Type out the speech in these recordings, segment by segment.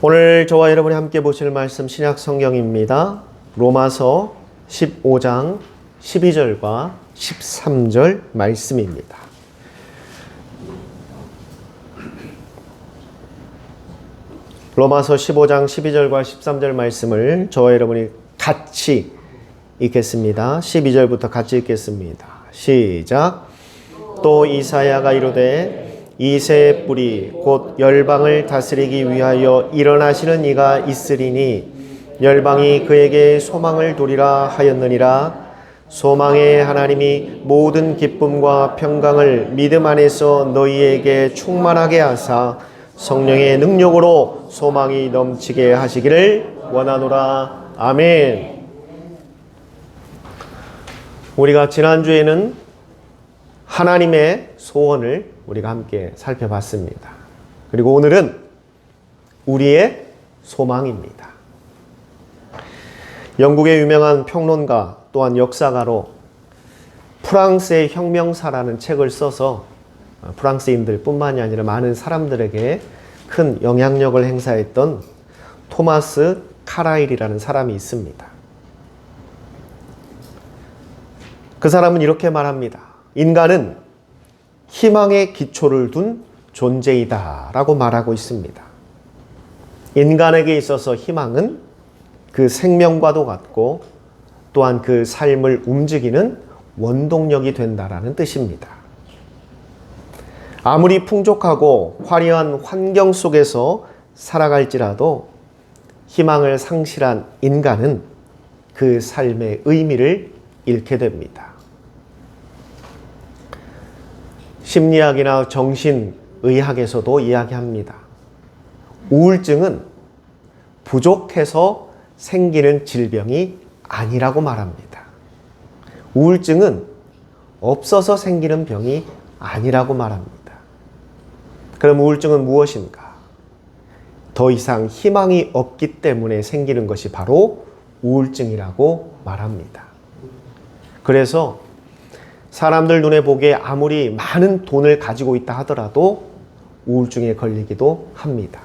오늘 저와 여러분이 함께 보실 말씀 신약 성경입니다. 로마서 15장 12절과 13절 말씀입니다. 로마서 15장 12절과 13절 말씀을 저와 여러분이 같이 읽겠습니다. 12절부터 같이 읽겠습니다. 시작. 또 이사야가 이르되 이새의 뿌리 곧 열방을 다스리기 위하여 일어나시는 이가 있으리니 열방이 그에게 소망을 두리라 하였느니라. 소망의 하나님이 모든 기쁨과 평강을 믿음 안에서 너희에게 충만하게 하사 성령의 능력으로 소망이 넘치게 하시기를 원하노라. 아멘. 우리가 지난주에는 하나님의 소원을 우리가 함께 살펴봤습니다. 그리고 오늘은 우리의 소망입니다. 영국의 유명한 평론가 또한 역사가로 프랑스의 혁명사라는 책을 써서 프랑스인들 뿐만이 아니라 많은 사람들에게 큰 영향력을 행사했던 토마스 카라일이라는 사람이 있습니다. 그 사람은 이렇게 말합니다. 인간은 희망의 기초를 둔 존재이다 라고 말하고 있습니다. 인간에게 있어서 희망은 그 생명과도 같고 또한 그 삶을 움직이는 원동력이 된다라는 뜻입니다. 아무리 풍족하고 화려한 환경 속에서 살아갈지라도 희망을 상실한 인간은 그 삶의 의미를 잃게 됩니다. 심리학이나 정신의학에서도 이야기합니다. 우울증은 부족해서 생기는 질병이 아니라고 말합니다. 우울증은 없어서 생기는 병이 아니라고 말합니다. 그럼 우울증은 무엇인가? 더 이상 희망이 없기 때문에 생기는 것이 바로 우울증이라고 말합니다. 그래서 사람들 눈에 보기에 아무리 많은 돈을 가지고 있다 하더라도 우울증에 걸리기도 합니다.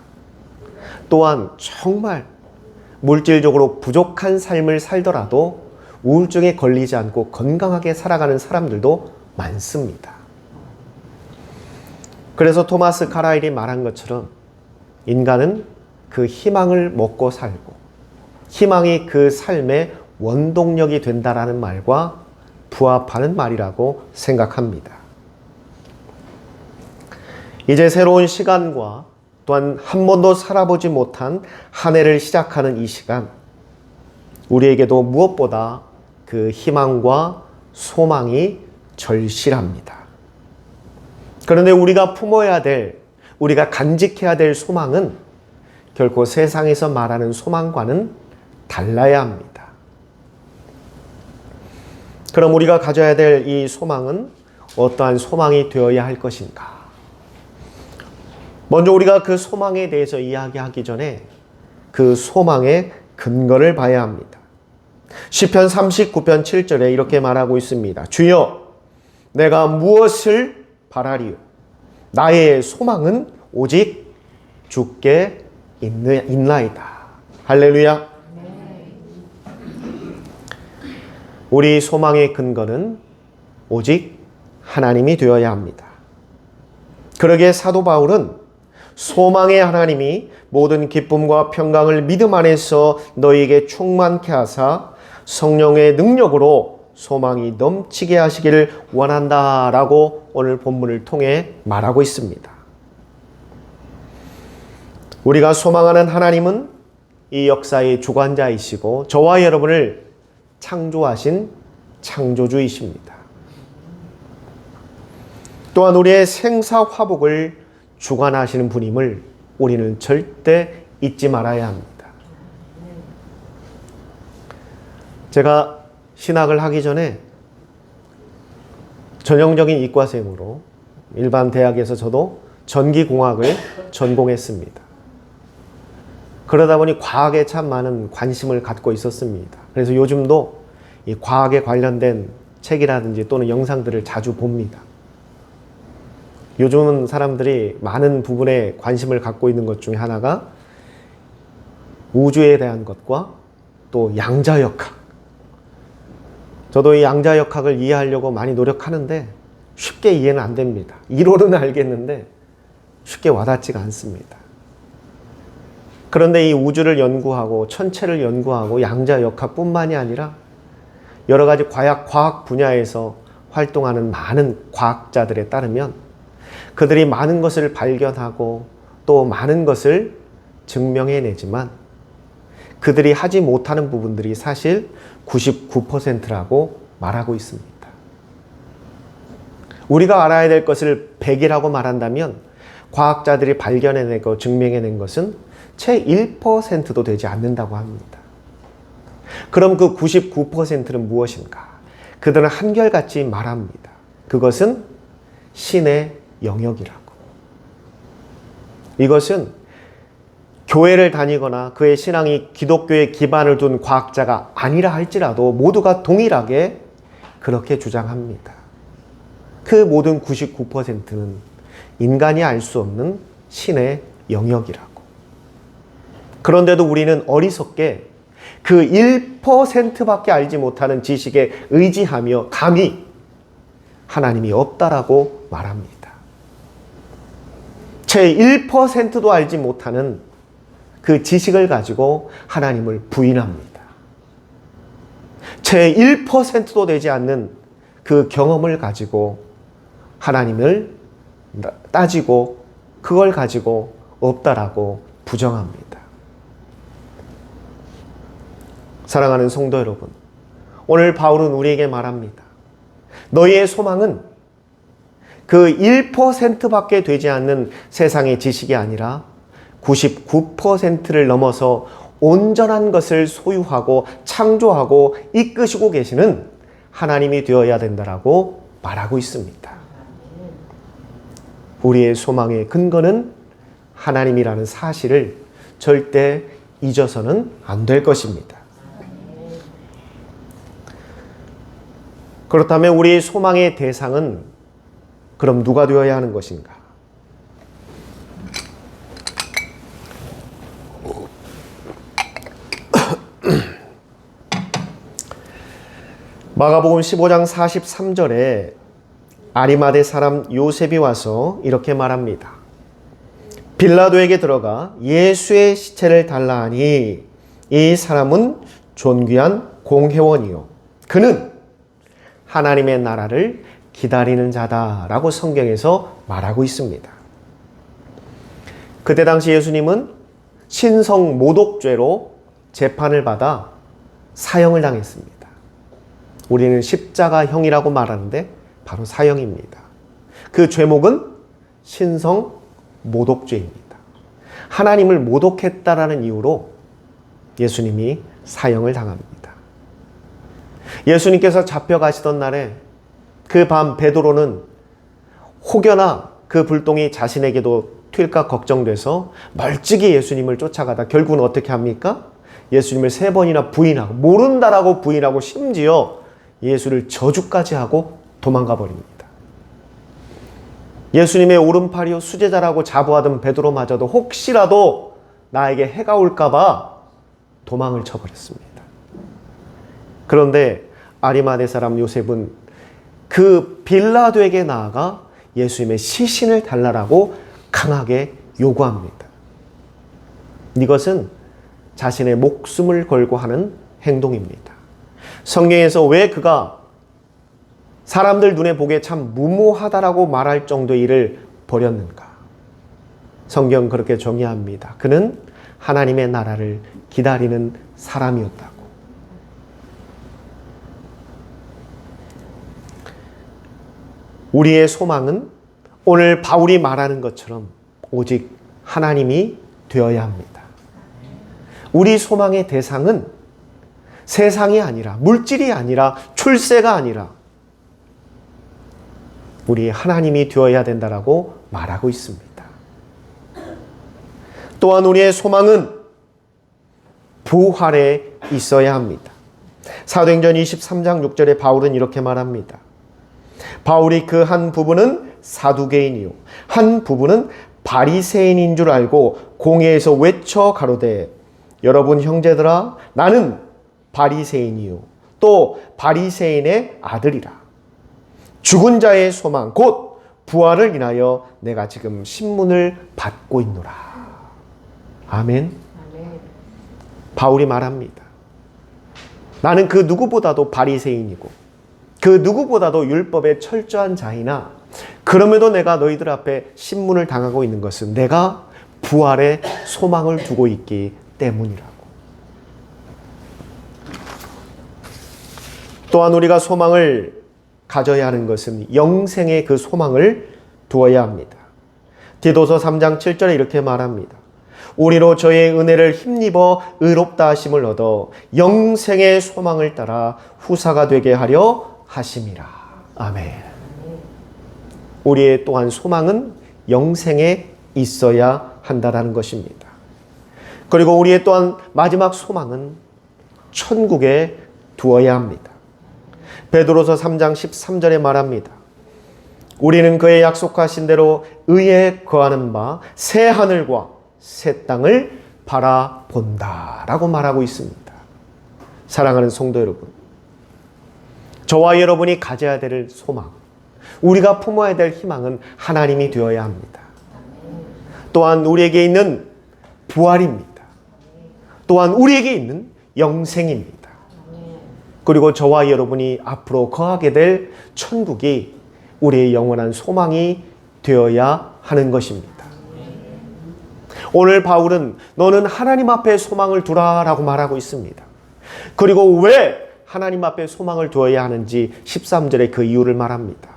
또한 정말 물질적으로 부족한 삶을 살더라도 우울증에 걸리지 않고 건강하게 살아가는 사람들도 많습니다. 그래서 토마스 카라일이 말한 것처럼 인간은 그 희망을 먹고 살고 희망이 그 삶의 원동력이 된다라는 말과 부합하는 말이라고 생각합니다. 이제 새로운 시간과 또한 한 번도 살아보지 못한 한 해를 시작하는 이 시간, 우리에게도 무엇보다 그 희망과 소망이 절실합니다. 그런데 우리가 품어야 될, 우리가 간직해야 될 소망은 결코 세상에서 말하는 소망과는 달라야 합니다. 그럼 우리가 가져야 될 이 소망은 어떠한 소망이 되어야 할 것인가? 먼저 우리가 그 소망에 대해서 이야기하기 전에 그 소망의 근거를 봐야 합니다. 시편 39편 7절에 이렇게 말하고 있습니다. 주여, 내가 무엇을 바라리요? 나의 소망은 오직 주께 있나이다. 할렐루야. 우리 소망의 근거는 오직 하나님이 되어야 합니다. 그러기에 사도 바울은 소망의 하나님이 모든 기쁨과 평강을 믿음 안에서 너희에게 충만케 하사 성령의 능력으로 소망이 넘치게 하시기를 원한다라고 오늘 본문을 통해 말하고 있습니다. 우리가 소망하는 하나님은 이 역사의 주관자이시고 저와 여러분을 창조하신 창조주이십니다. 또한 우리의 생사화복을 주관하시는 분임을 우리는 절대 잊지 말아야 합니다. 제가 신학을 하기 전에 전형적인 이과생으로 일반 대학에서 저도 전기공학을 전공했습니다. 그러다 보니 과학에 참 많은 관심을 갖고 있었습니다. 그래서 요즘도 이 과학에 관련된 책이라든지 또는 영상들을 자주 봅니다. 요즘은 사람들이 많은 부분에 관심을 갖고 있는 것 중에 하나가 우주에 대한 것과 또 양자역학. 저도 이 양자역학을 이해하려고 많이 노력하는데 쉽게 이해는 안 됩니다. 이론은 알겠는데 쉽게 와닿지가 않습니다. 그런데 이 우주를 연구하고 천체를 연구하고 양자역학뿐만이 아니라 여러 가지 과학 분야에서 활동하는 많은 과학자들에 따르면 그들이 많은 것을 발견하고 또 많은 것을 증명해내지만 그들이 하지 못하는 부분들이 사실 99%라고 말하고 있습니다. 우리가 알아야 될 것을 100이라고 말한다면 과학자들이 발견해내고 증명해낸 것은 채 1%도 되지 않는다고 합니다. 그럼 그 99%는 무엇인가? 그들은 한결같이 말합니다. 그것은 신의 영역이라고. 이것은 교회를 다니거나 그의 신앙이 기독교에 기반을 둔 과학자가 아니라 할지라도 모두가 동일하게 그렇게 주장합니다. 그 모든 99%는 인간이 알 수 없는 신의 영역이라고. 그런데도 우리는 어리석게 그 1%밖에 알지 못하는 지식에 의지하며 감히 하나님이 없다라고 말합니다. 채 1%도 알지 못하는 그 지식을 가지고 하나님을 부인합니다. 채 1%도 되지 않는 그 경험을 가지고 하나님을 따지고 그걸 가지고 없다라고 부정합니다. 사랑하는 성도 여러분, 오늘 바울은 우리에게 말합니다. 너희의 소망은 그 1%밖에 되지 않는 세상의 지식이 아니라 99%를 넘어서 온전한 것을 소유하고 창조하고 이끄시고 계시는 하나님이 되어야 된다라고 말하고 있습니다. 우리의 소망의 근거는 하나님이라는 사실을 절대 잊어서는 안 될 것입니다. 그렇다면 우리의 소망의 대상은 그럼 누가 되어야 하는 것인가? 마가복음 15장 43절에 아리마대 사람 요셉이 와서 이렇게 말합니다. 빌라도에게 들어가 예수의 시체를 달라 하니 이 사람은 존귀한 공회원이요 그는 하나님의 나라를 기다리는 자다라고 성경에서 말하고 있습니다. 그때 당시 예수님은 신성 모독죄로 재판을 받아 사형을 당했습니다. 우리는 십자가형이라고 말하는데 바로 사형입니다. 그 죄목은 신성 모독죄입니다. 하나님을 모독했다라는 이유로 예수님이 사형을 당합니다. 예수님께서 잡혀가시던 날에 그 밤 베드로는 혹여나 그 불똥이 자신에게도 튈까 걱정돼서 멀찍이 예수님을 쫓아가다 결국은 어떻게 합니까? 예수님을 3번이나 부인하고 모른다라고 부인하고 심지어 예수를 저주까지 하고 도망가 버립니다. 예수님의 오른팔이요 수제자라고 자부하던 베드로마저도 혹시라도 나에게 해가 올까 봐 도망을 쳐버렸습니다. 그런데 아리마대 사람 요셉은 그 빌라도에게 나아가 예수님의 시신을 달라라고 강하게 요구합니다. 이것은 자신의 목숨을 걸고 하는 행동입니다. 성경에서 왜 그가 사람들 눈에 보기에 참 무모하다라고 말할 정도의 일을 벌였는가? 성경 그렇게 정의합니다. 그는 하나님의 나라를 기다리는 사람이었다고. 우리의 소망은 오늘 바울이 말하는 것처럼 오직 하나님이 되어야 합니다. 우리 소망의 대상은 세상이 아니라 물질이 아니라 출세가 아니라 우리 하나님이 되어야 된다라고 말하고 있습니다. 또한 우리의 소망은 부활에 있어야 합니다. 사도행전 23장 6절에 바울은 이렇게 말합니다. 바울이 그 한 부분은 사두개인이요 한 부분은 바리새인인 줄 알고 공회에서 외쳐 가로되 여러분 형제들아, 나는 바리새인이요 또 바리새인의 아들이라. 죽은 자의 소망 곧 부활을 인하여 내가 지금 신문을 받고 있노라. 아멘. 바울이 말합니다. 나는 그 누구보다도 바리새인이고 그 누구보다도 율법에 철저한 자이나 그럼에도 내가 너희들 앞에 신문을 당하고 있는 것은 내가 부활의 소망을 두고 있기 때문이라고. 또한 우리가 소망을 가져야 하는 것은 영생의 그 소망을 두어야 합니다. 디도서 3장 7절에 이렇게 말합니다. 우리로 저의 은혜를 힘입어 의롭다 하심을 얻어 영생의 소망을 따라 후사가 되게 하려 하심이라. 아멘. 우리의 또한 소망은 영생에 있어야 한다는 것입니다. 그리고 우리의 또한 마지막 소망은 천국에 두어야 합니다. 베드로서 3장 13절에 말합니다. 우리는 그의 약속하신 대로 의에 거하는 바 새 하늘과 새 땅을 바라본다 라고 말하고 있습니다. 사랑하는 성도 여러분, 저와 여러분이 가져야 될 소망, 우리가 품어야 될 희망은 하나님이 되어야 합니다. 또한 우리에게 있는 부활입니다. 또한 우리에게 있는 영생입니다. 그리고 저와 여러분이 앞으로 거하게 될 천국이 우리의 영원한 소망이 되어야 하는 것입니다. 오늘 바울은 너는 하나님 앞에 소망을 두라라고 말하고 있습니다. 그리고 왜 하나님 앞에 소망을 두어야 하는지 13절에 그 이유를 말합니다.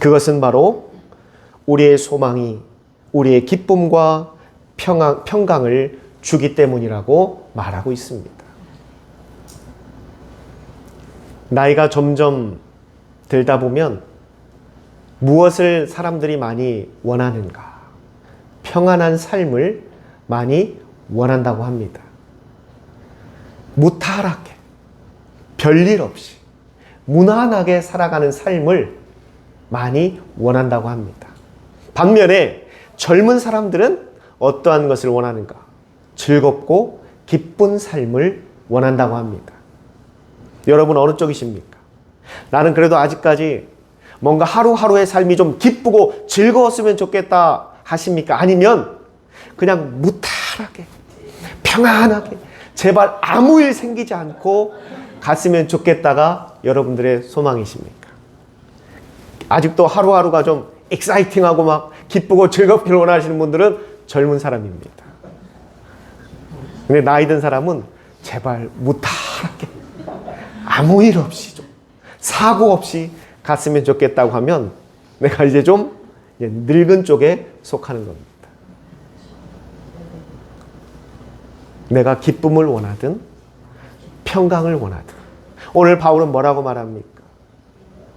그것은 바로 우리의 소망이 우리의 기쁨과 평강을 주기 때문이라고 말하고 있습니다. 나이가 점점 들다 보면 무엇을 사람들이 많이 원하는가? 평안한 삶을 많이 원한다고 합니다. 무탈하게, 별일 없이, 무난하게 살아가는 삶을 많이 원한다고 합니다. 반면에 젊은 사람들은 어떠한 것을 원하는가? 즐겁고 기쁜 삶을 원한다고 합니다. 여러분 어느 쪽이십니까? 나는 그래도 아직까지 뭔가 하루하루의 삶이 좀 기쁘고 즐거웠으면 좋겠다 하십니까? 아니면 그냥 무탈하게 평안하게 제발 아무 일 생기지 않고 갔으면 좋겠다가 여러분들의 소망이십니까? 아직도 하루하루가 좀 익사이팅하고 막 기쁘고 즐겁기를 원하시는 분들은 젊은 사람입니다. 근데 나이 든 사람은 제발 무탈하게 아무 일 없이 좀 사고 없이 갔으면 좋겠다고 하면 내가 이제 좀 늙은 쪽에 속하는 겁니다. 내가 기쁨을 원하든 평강을 원하든 오늘 바울은 뭐라고 말합니까?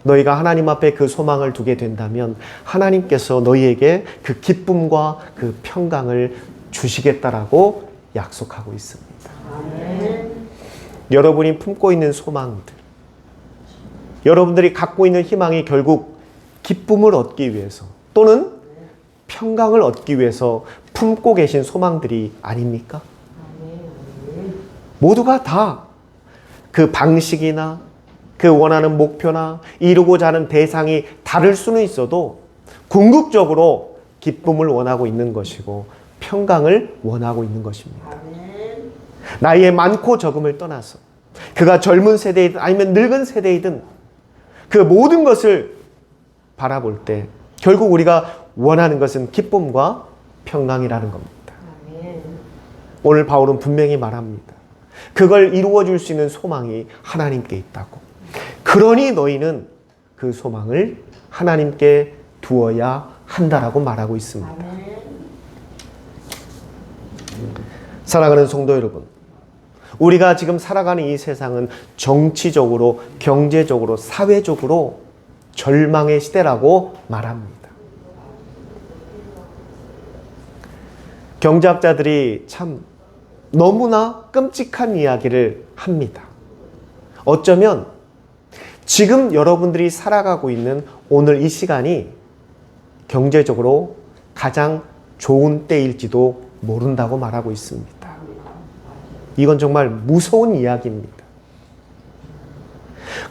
너희가 하나님 앞에 그 소망을 두게 된다면 하나님께서 너희에게 그 기쁨과 그 평강을 주시겠다라고 약속하고 있습니다. 아멘. 여러분이 품고 있는 소망들, 여러분들이 갖고 있는 희망이 결국 기쁨을 얻기 위해서 또는 평강을 얻기 위해서 품고 계신 소망들이 아닙니까? 모두가 다 그 방식이나 그 원하는 목표나 이루고자 하는 대상이 다를 수는 있어도 궁극적으로 기쁨을 원하고 있는 것이고 평강을 원하고 있는 것입니다. 나이의 많고 적음을 떠나서 그가 젊은 세대이든 아니면 늙은 세대이든 그 모든 것을 바라볼 때 결국 우리가 원하는 것은 기쁨과 평강이라는 겁니다. 오늘 바울은 분명히 말합니다. 그걸 이루어 줄 수 있는 소망이 하나님께 있다고. 그러니 너희는 그 소망을 하나님께 두어야 한다라고 말하고 있습니다. 사랑하는 성도 여러분, 우리가 지금 살아가는 이 세상은 정치적으로, 경제적으로, 사회적으로 절망의 시대라고 말합니다. 경제학자들이 참 너무나 끔찍한 이야기를 합니다. 어쩌면 지금 여러분들이 살아가고 있는 오늘 이 시간이 경제적으로 가장 좋은 때일지도 모른다고 말하고 있습니다. 이건 정말 무서운 이야기입니다.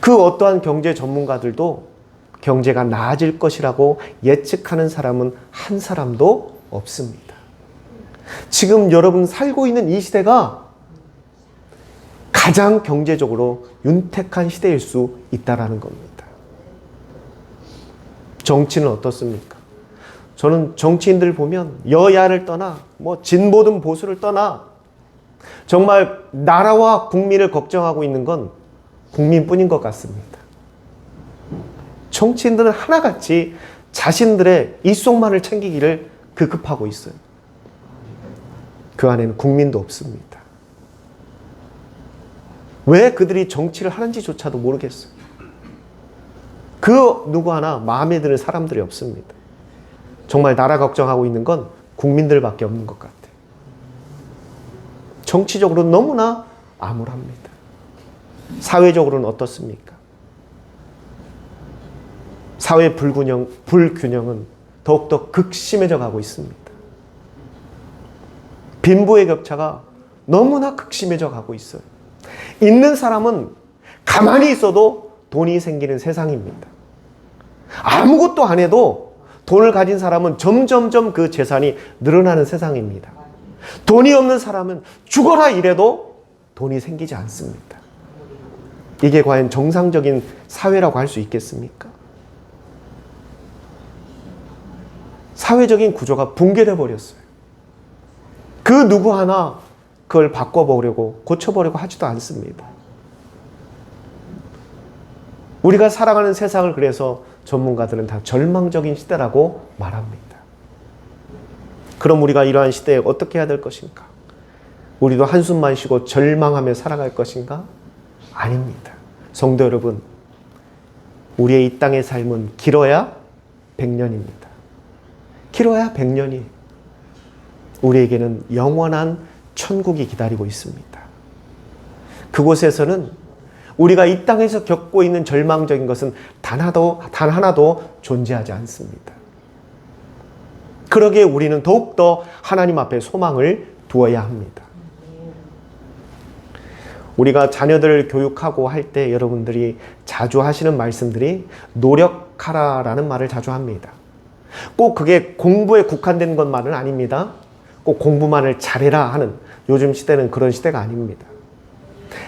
그 어떠한 경제 전문가들도 경제가 나아질 것이라고 예측하는 사람은 한 사람도 없습니다. 지금 여러분 살고 있는 이 시대가 가장 경제적으로 윤택한 시대일 수 있다는 겁니다. 정치는 어떻습니까? 저는 정치인들 보면 여야를 떠나 진보든 보수를 떠나 정말 나라와 국민을 걱정하고 있는 건 국민뿐인 것 같습니다. 정치인들은 하나같이 자신들의 입속만을 챙기기를 급급하고 있어요. 그 안에는 국민도 없습니다. 왜 그들이 정치를 하는지조차도 모르겠어요. 그 누구 하나 마음에 드는 사람들이 없습니다. 정말 나라 걱정하고 있는 건 국민들밖에 없는 것 같아요. 정치적으로 너무나 암울합니다. 사회적으로는 어떻습니까? 사회 불균형은 더욱더 극심해져 가고 있습니다. 빈부의 격차가 너무나 극심해져 가고 있어요. 있는 사람은 가만히 있어도 돈이 생기는 세상입니다. 아무것도 안 해도 돈을 가진 사람은 점점점 그 재산이 늘어나는 세상입니다. 돈이 없는 사람은 죽어라 이래도 돈이 생기지 않습니다. 이게 과연 정상적인 사회라고 할 수 있겠습니까? 사회적인 구조가 붕괴돼 버렸어요. 그 누구 하나 그걸 바꿔보려고 고쳐보려고 하지도 않습니다. 우리가 살아가는 세상을 그래서 전문가들은 다 절망적인 시대라고 말합니다. 그럼 우리가 이러한 시대에 어떻게 해야 될 것인가? 우리도 한숨만 쉬고 절망하며 살아갈 것인가? 아닙니다. 성도 여러분, 우리의 이 땅의 삶은 길어야 100년입니다. 길어야 100년이 우리에게는 영원한 천국이 기다리고 있습니다. 그곳에서는 우리가 이 땅에서 겪고 있는 절망적인 것은 단 하나도 존재하지 않습니다. 그러기에 우리는 더욱더 하나님 앞에 소망을 두어야 합니다. 우리가 자녀들을 교육하고 할 때 여러분들이 자주 하시는 말씀들이 노력하라라는 말을 자주 합니다. 꼭 그게 공부에 국한된 것만은 아닙니다. 꼭 공부만을 잘해라 하는 요즘 시대는 그런 시대가 아닙니다.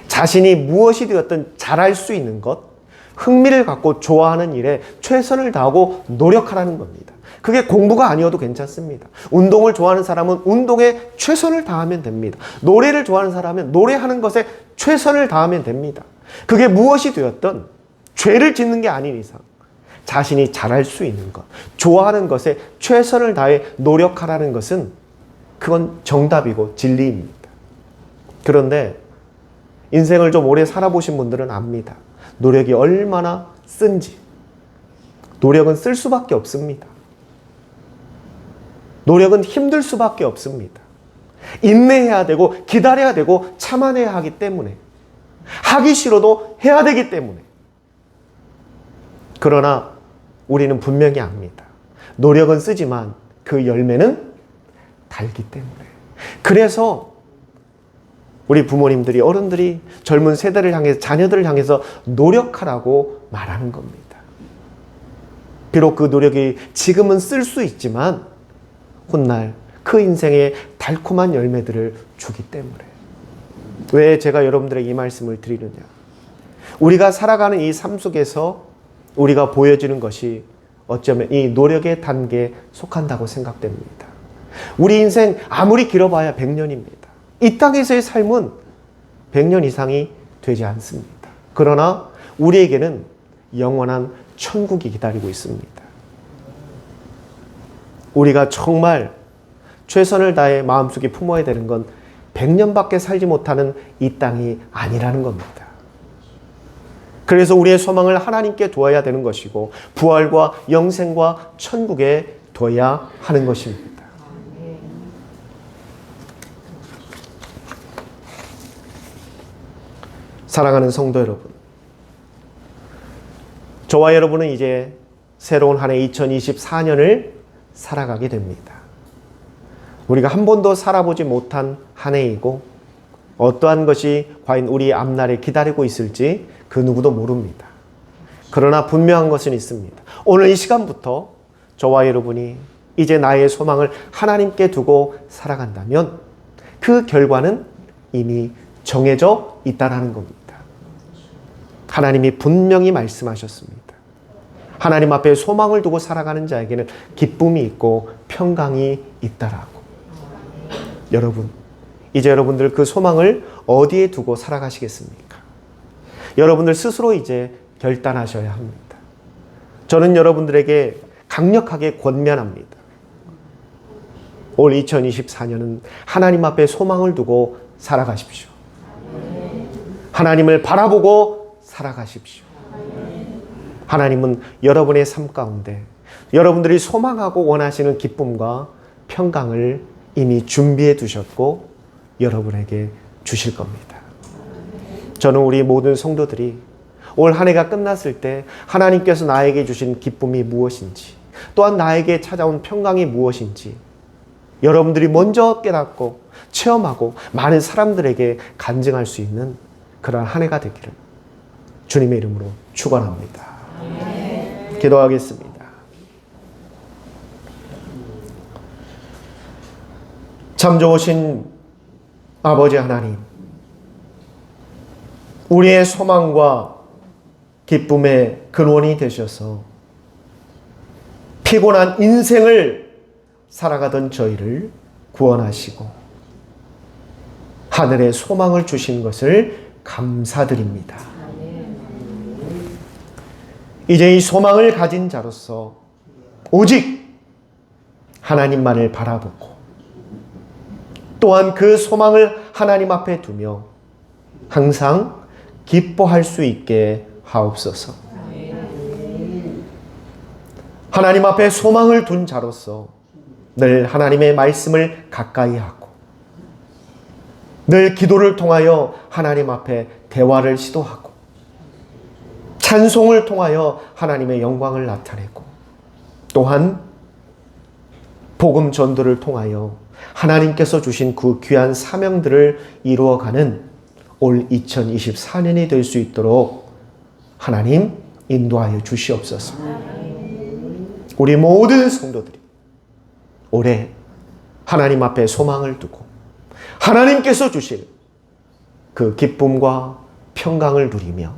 자신이 무엇이 되었든 잘할 수 있는 것, 흥미를 갖고 좋아하는 일에 최선을 다하고 노력하라는 겁니다. 그게 공부가 아니어도 괜찮습니다. 운동을 좋아하는 사람은 운동에 최선을 다하면 됩니다. 노래를 좋아하는 사람은 노래하는 것에 최선을 다하면 됩니다. 그게 무엇이 되었든 죄를 짓는 게 아닌 이상 자신이 잘할 수 있는 것, 좋아하는 것에 최선을 다해 노력하라는 것은 그건 정답이고 진리입니다. 그런데 인생을 좀 오래 살아보신 분들은 압니다. 노력이 얼마나 쓴지. 노력은 쓸 수밖에 없습니다. 노력은 힘들 수밖에 없습니다. 인내해야 되고 기다려야 되고 참아내야 하기 때문에, 하기 싫어도 해야 되기 때문에. 그러나 우리는 분명히 압니다. 노력은 쓰지만 그 열매는 달기 때문에. 그래서 우리 부모님들이, 어른들이 젊은 세대를 향해서, 자녀들을 향해서 노력하라고 말하는 겁니다. 비록 그 노력이 지금은 쓸 수 있지만 훗날 그 인생의 달콤한 열매들을 주기 때문에. 왜 제가 여러분들에게 이 말씀을 드리느냐? 우리가 살아가는 이 삶 속에서 우리가 보여지는 것이 어쩌면 이 노력의 단계에 속한다고 생각됩니다. 우리 인생 아무리 길어봐야 100년입니다. 이 땅에서의 삶은 100년 이상이 되지 않습니다. 그러나 우리에게는 영원한 천국이 기다리고 있습니다. 우리가 정말 최선을 다해 마음속에 품어야 되는 건 100년밖에 살지 못하는 이 땅이 아니라는 겁니다. 그래서 우리의 소망을 하나님께 두어야 되는 것이고 부활과 영생과 천국에 둬야 하는 것입니다. 사랑하는 성도 여러분, 저와 여러분은 이제 새로운 한 해 2024년을 살아가게 됩니다. 우리가 한 번도 살아보지 못한 한 해이고 어떠한 것이 과연 우리 앞날에 기다리고 있을지 그 누구도 모릅니다. 그러나 분명한 것은 있습니다. 오늘 이 시간부터 저와 여러분이 이제 나의 소망을 하나님께 두고 살아간다면 그 결과는 이미 정해져 있다는 겁니다. 하나님이 분명히 말씀하셨습니다. 하나님 앞에 소망을 두고 살아가는 자에게는 기쁨이 있고 평강이 있다라고. 여러분, 이제 여러분들 그 소망을 어디에 두고 살아가시겠습니까? 여러분들 스스로 이제 결단하셔야 합니다. 저는 여러분들에게 강력하게 권면합니다. 올 2024년은 하나님 앞에 소망을 두고 살아가십시오. 하나님을 바라보고 살아가십시오. 하나님은 여러분의 삶 가운데 여러분들이 소망하고 원하시는 기쁨과 평강을 이미 준비해 두셨고 여러분에게 주실 겁니다. 저는 우리 모든 성도들이 올 한 해가 끝났을 때 하나님께서 나에게 주신 기쁨이 무엇인지, 또한 나에게 찾아온 평강이 무엇인지 여러분들이 먼저 깨닫고 체험하고 많은 사람들에게 간증할 수 있는 그런 한 해가 되기를 주님의 이름으로 축원합니다. 기도하겠습니다. 참 좋으신 아버지 하나님, 우리의 소망과 기쁨의 근원이 되셔서 피곤한 인생을 살아가던 저희를 구원하시고 하늘의 소망을 주신 것을 감사드립니다. 이제 이 소망을 가진 자로서 오직 하나님만을 바라보고 또한 그 소망을 하나님 앞에 두며 항상 기뻐할 수 있게 하옵소서. 하나님 앞에 소망을 둔 자로서 늘 하나님의 말씀을 가까이 하고 늘 기도를 통하여 하나님 앞에 대화를 시도하고 찬송을 통하여 하나님의 영광을 나타내고 또한 복음 전도를 통하여 하나님께서 주신 그 귀한 사명들을 이루어가는 올 2024년이 될 수 있도록 하나님 인도하여 주시옵소서. 우리 모든 성도들이 올해 하나님 앞에 소망을 두고 하나님께서 주실 그 기쁨과 평강을 누리며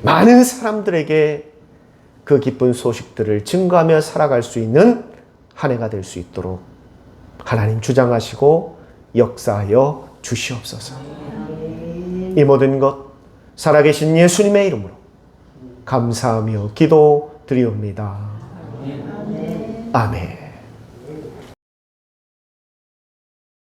많은 사람들에게 그 기쁜 소식들을 증거하며 살아갈 수 있는 한 해가 될 수 있도록 하나님 주장하시고 역사하여 주시옵소서. 이 모든 것 살아계신 예수님의 이름으로 감사하며 기도드리옵니다. 아멘.